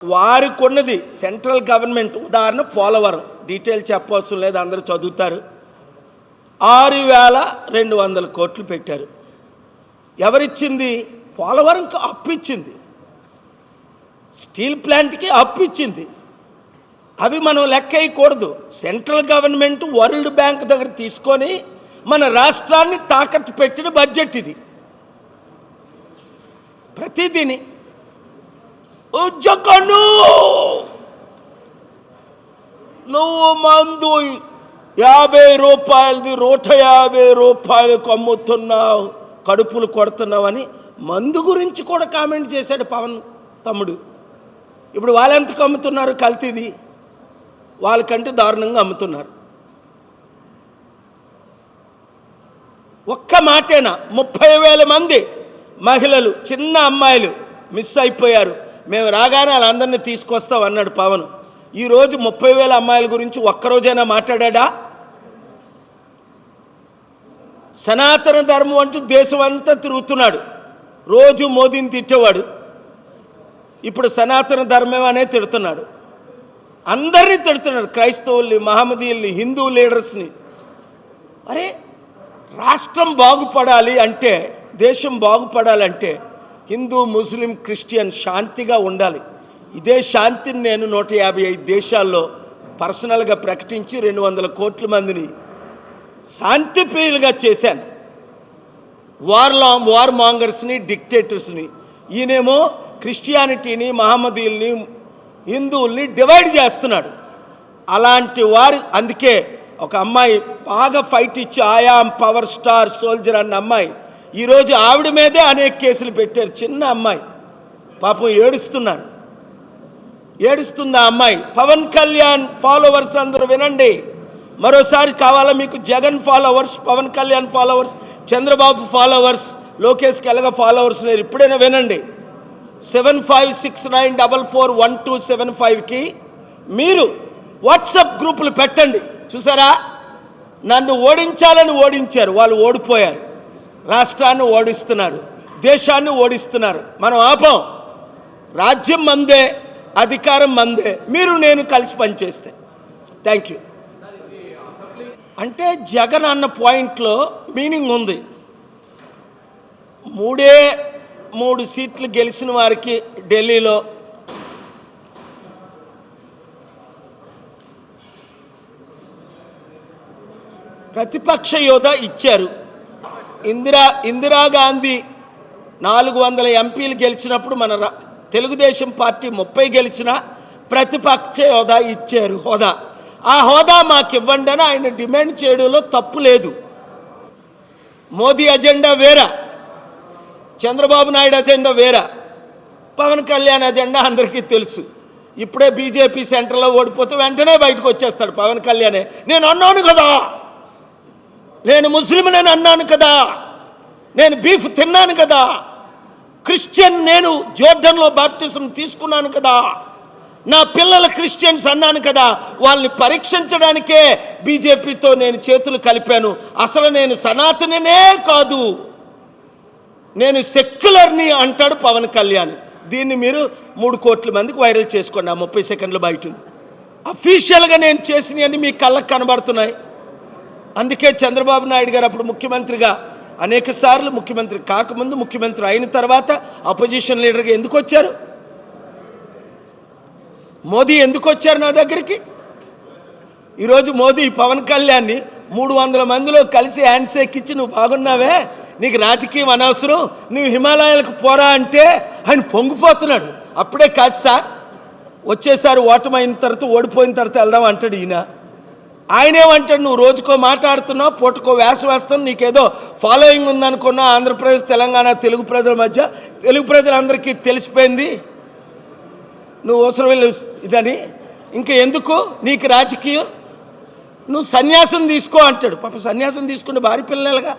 వారికి ఉన్నది central government ఉదాహరణ పోలవరం డీటెయిల్ చెప్పవలసిన లేదు, అందరూ చదువుతారు. 6,200 కోట్లు పెట్టారు. ఎవరిచ్చింది? పోలవరంకి అప్పిచ్చింది, స్టీల్ ప్లాంట్కి అప్పిచ్చింది. అవి మనం లెక్క వేయకూడదు. సెంట్రల్ గవర్నమెంట్ వరల్డ్ బ్యాంక్ దగ్గర తీసుకొని మన రాష్ట్రాన్ని తాకట్టు పెట్టిన బడ్జెట్ ఇది. ప్రతిదీని ఉజ్జకను నువ్వు మందు 50 రూపాయలది 150 రూపాయలకు అమ్ముతున్నావు, కడుపులు కొడుతున్నావని మందు గురించి కూడా కామెంట్ చేశాడు పవన్ తమ్ముడు. ఇప్పుడు వాళ్ళెంతకు అమ్ముతున్నారు? కల్తీది వాళ్ళకంటే దారుణంగా అమ్ముతున్నారు. ఒక్క మాటేనా 30,000 మంది మహిళలు, చిన్న అమ్మాయిలు మిస్ అయిపోయారు. మేము రాగానే వాళ్ళందరినీ తీసుకొస్తాం అన్నాడు పవన్. ఈరోజు 30,000 అమ్మాయిల గురించి ఒక్కరోజైనా మాట్లాడా? సనాతన ధర్మం అంటూ దేశం అంతా తిరుగుతున్నాడు. రోజు మోదీని తిట్టేవాడు, ఇప్పుడు సనాతన ధర్మం అనే తిడుతున్నాడు. అందరినీ తిడుతున్నాడు, క్రైస్తవుల్ని, మహమ్మదీయుల్ని, హిందూ లీడర్స్ని. అరే, రాష్ట్రం బాగుపడాలి అంటే, దేశం బాగుపడాలంటే హిందూ, ముస్లిం, క్రిస్టియన్ శాంతిగా ఉండాలి. ఇదే శాంతిని నేను 155 దేశాల్లో పర్సనల్గా ప్రకటించి 200 కోట్ల మందిని శాంతి ప్రియులుగా చేశాను. వార్ మాంగర్స్ని, డిక్టేటర్స్ని. ఈయనేమో క్రిస్టియానిటీని, మహమ్మదీయుల్ని, హిందువుల్ని డివైడ్ చేస్తున్నాడు. అలాంటి వారు, అందుకే ఒక అమ్మాయి బాగా ఫైట్ ఇచ్చి ఆయామ్ పవర్ స్టార్ సోల్జర్ అన్న అమ్మాయి, ఈరోజు ఆవిడ మీదే అనేక కేసులు పెట్టారు. చిన్న అమ్మాయి పాపం ఏడుస్తుంది ఆ అమ్మాయి. పవన్ కళ్యాణ్ ఫాలోవర్స్ అందరూ వినండి, మరోసారి కావాలా మీకు? Jagan followers, Pawan Kalyan followers, Chandrababu followers, లోకేష్కి ఎలాగ ఫాలోవర్స్ లేరు. ఇప్పుడైనా వినండి. 7569441275కి మీరు వాట్సాప్ గ్రూపులు పెట్టండి. చూసారా, నన్ను ఓడించాలని ఓడించారు, వాళ్ళు ఓడిపోయారు. రాష్ట్రాన్ని ఓడిస్తున్నారు, దేశాన్ని ఓడిస్తున్నారు. మనం ఆపం. రాజ్యం మందే, అధికారం మందే, మీరు నేను కలిసి పనిచేస్తే. Thank you. అంటే జగన్ అన్న పాయింట్లో మీనింగ్ ఉంది. 3 సీట్లు గెలిచిన వారికి ఢిల్లీలో ప్రతిపక్ష హోదా ఇచ్చారు. ఇందిరాగాంధీ 400 ఎంపీలు గెలిచినప్పుడు మన తెలుగుదేశం పార్టీ 30 గెలిచిన ప్రతిపక్ష హోదా ఇచ్చారు. ఆ హోదా మాకు ఇవ్వండి అని ఆయన డిమాండ్ చేయడంలో తప్పు లేదు. మోదీ అజెండా వేరా, చంద్రబాబు నాయుడు అజెండా వేరా, పవన్ కళ్యాణ్ అజెండా అందరికీ తెలుసు. ఇప్పుడే బీజేపీ సెంటర్లో ఓడిపోతే వెంటనే బయటకు వచ్చేస్తాడు పవన్ కళ్యాణే. నేను అన్నాను కదా, నేను ముస్లింని అన్నాను కదా, నేను బీఫ్ తిన్నాను కదా, క్రిస్టియన్, నేను జోర్డన్లో బాప్టిజం తీసుకున్నాను కదా, నా పిల్లల క్రిస్టియన్స్ అన్నాను కదా. వాళ్ళని పరీక్షించడానికే బీజేపీతో నేను చేతులు కలిపాను. అసలు నేను సనాతననే కాదు, నేను సెక్యులర్ని అంటాడు పవన్ కళ్యాణ్. దీన్ని మీరు 3 కోట్ల మందికి వైరల్ చేసుకోండి. ఆ 30 సెకండ్ల బయట అఫీషియల్గా నేను చేసినవన్నీ మీ కళ్ళకు కనబడుతున్నాయి. అందుకే చంద్రబాబు నాయుడు గారు అప్పుడు ముఖ్యమంత్రిగా అనేక సార్లు, ముఖ్యమంత్రి కాకముందు, ముఖ్యమంత్రి అయిన తర్వాత అపోజిషన్ లీడర్గా ఎందుకు వచ్చారు? మోదీ ఎందుకు వచ్చారు నా దగ్గరికి? ఈరోజు మోదీ పవన్ కళ్యాణ్ని 300 మందిలో కలిసి హ్యాండ్ షేక్ ఇచ్చి, నువ్వు బాగున్నావే, నీకు రాజకీయం అనవసరం, నువ్వు హిమాలయాలకు పోరా అంటే ఆయన పొంగిపోతున్నాడు. అప్పుడే కాదు సార్, వచ్చేసారి ఓటమైన తర్వాత, ఓడిపోయిన తర్వాత వెళ్దాం అంటాడు ఈయన. ఆయనేమంటాడు, నువ్వు రోజుకో మాట్లాడుతున్నావు, పూటకో వేషం వేస్తావు, నీకేదో ఫాలోయింగ్ ఉందనుకున్నా. ఆంధ్రప్రదేశ్, తెలంగాణ తెలుగు ప్రజల మధ్య, తెలుగు ప్రజలందరికీ తెలిసిపోయింది నువ్వు అవసరం ఇదని. ఇంకా ఎందుకు నీకు రాజకీయం, నువ్వు సన్యాసం తీసుకో అంటాడు. పాప సన్యాసం తీసుకుంటే భారీ పిల్లలుగా.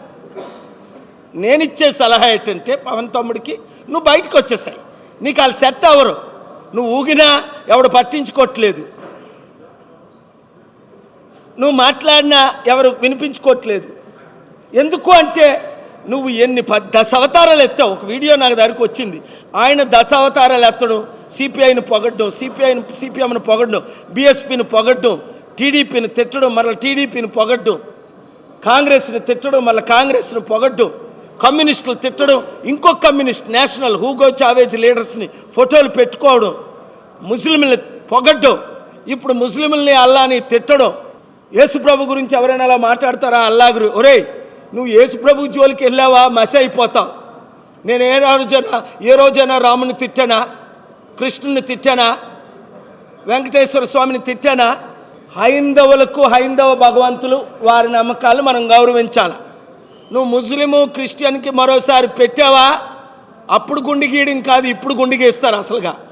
నేనిచ్చే సలహా ఏంటంటే పవన్ తమ్ముడికి, నువ్వు బయటకు వచ్చేసాయి, నీకు వాళ్ళు సెట్ అవ్వరు, నువ్వు ఊగినా ఎవడు పట్టించుకోవట్లేదు, నువ్వు మాట్లాడినా ఎవరు వినిపించుకోవట్లేదు. ఎందుకు అంటే నువ్వు ఎన్ని దశావతారాలు ఎత్తావు. ఒక వీడియో నాకు దగ్గరికి వచ్చింది. ఆయన దశావతారాలు ఎత్తడం, సిపిఐని పొగడ్డం, సిపిఎంను పొగడ్డం, బీఎస్పీని పొగడ్డం, టీడీపీని తిట్టడం, మరలా టీడీపీని పొగడ్డం, కాంగ్రెస్ని తిట్టడం, మళ్ళీ కాంగ్రెస్ని పొగడ్డం, కమ్యూనిస్టులు తిట్టడం, ఇంకొక కమ్యూనిస్ట్ నేషనల్ హూగో చావేజ్ లీడర్స్ని ఫోటోలు పెట్టుకోవడం, ముస్లింలని పొగడ్డం, ఇప్పుడు ముస్లింలని అల్లాని తిట్టడం. యేసుప్రభు గురించి ఎవరైనా అలా మాట్లాడతారా? అల్లా గురి ఒరేయ్, నువ్వు యేసుప్రభు జోలికి వెళ్ళావా మసి అయిపోతావు. నేను ఏ రోజైనా రాముని తిట్టానా, కృష్ణుని తిట్టానా, వెంకటేశ్వర స్వామిని తిట్టానా? హైందవులకు హైందవ భగవంతులు వారి నమ్మకాలు మనం గౌరవించాలి. నువ్వు ముస్లిము క్రిస్టియన్కి మరోసారి పెట్టావా, అప్పుడు గుండి గీయడం కాదు, ఇప్పుడు గుండి గీస్తారు అసలుగా.